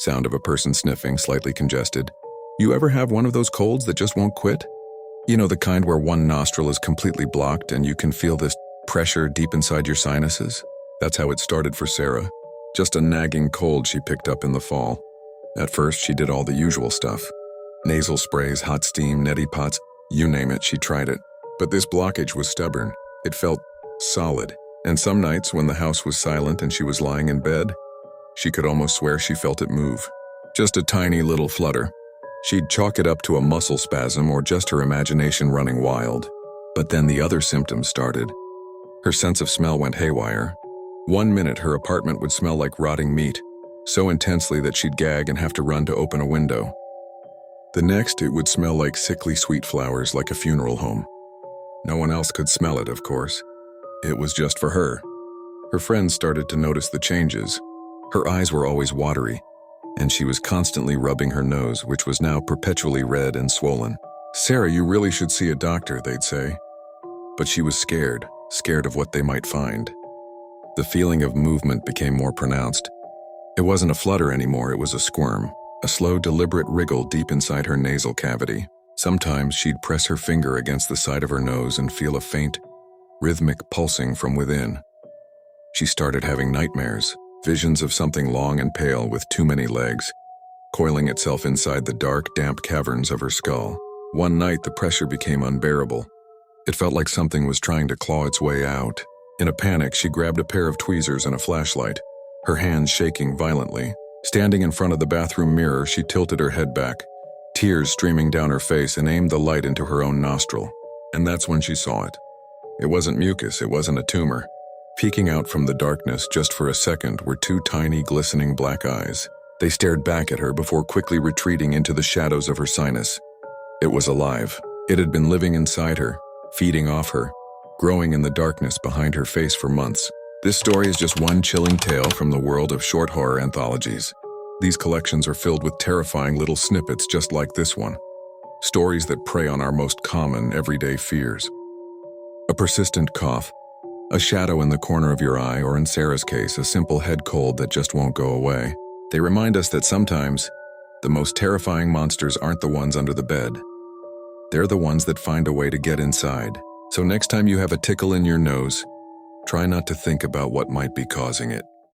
Sound of a person sniffing, slightly congested. You ever have one of those colds that just won't quit? You know, the kind where one nostril is completely blocked and you can feel this pressure deep inside your sinuses? That's how it started for Sarah. Just a nagging cold she picked up in the fall. At first, she did all the usual stuff. Nasal sprays, hot steam, neti pots, you name it, she tried it. But this blockage was stubborn. It felt solid. And some nights when the house was silent and she was lying in bed, she could almost swear she felt it move. Just a tiny little flutter. She'd chalk it up to a muscle spasm or just her imagination running wild. But then the other symptoms started. Her sense of smell went haywire. One minute her apartment would smell like rotting meat, so intensely that she'd gag and have to run to open a window. The next it would smell like sickly sweet flowers, like a funeral home. No one else could smell it, of course. It was just for her. Her friends started to notice the changes. Her eyes were always watery, and she was constantly rubbing her nose, which was now perpetually red and swollen. "Sarah, you really should see a doctor," they'd say. But she was scared of what they might find. The feeling of movement became more pronounced. It wasn't a flutter anymore, it was a squirm, a slow, deliberate wriggle deep inside her nasal cavity. Sometimes she'd press her finger against the side of her nose and feel a faint, rhythmic pulsing from within. She started having nightmares, visions of something long and pale with too many legs, coiling itself inside the dark, damp caverns of her skull. One night, the pressure became unbearable. It felt like something was trying to claw its way out. In a panic, she grabbed a pair of tweezers and a flashlight, her hands shaking violently. Standing in front of the bathroom mirror, she tilted her head back, tears streaming down her face, and aimed the light into her own nostril. And that's when she saw it. It wasn't mucus, it wasn't a tumor. Peeking out from the darkness just for a second were two tiny, glistening black eyes. They stared back at her before quickly retreating into the shadows of her sinus. It was alive. It had been living inside her, feeding off her, growing in the darkness behind her face for months. This story is just one chilling tale from the world of short horror anthologies. These collections are filled with terrifying little snippets just like this one. Stories that prey on our most common, everyday fears. A persistent cough, a shadow in the corner of your eye, or in Sarah's case, a simple head cold that just won't go away. They remind us that sometimes the most terrifying monsters aren't the ones under the bed. They're the ones that find a way to get inside. So next time you have a tickle in your nose, try not to think about what might be causing it.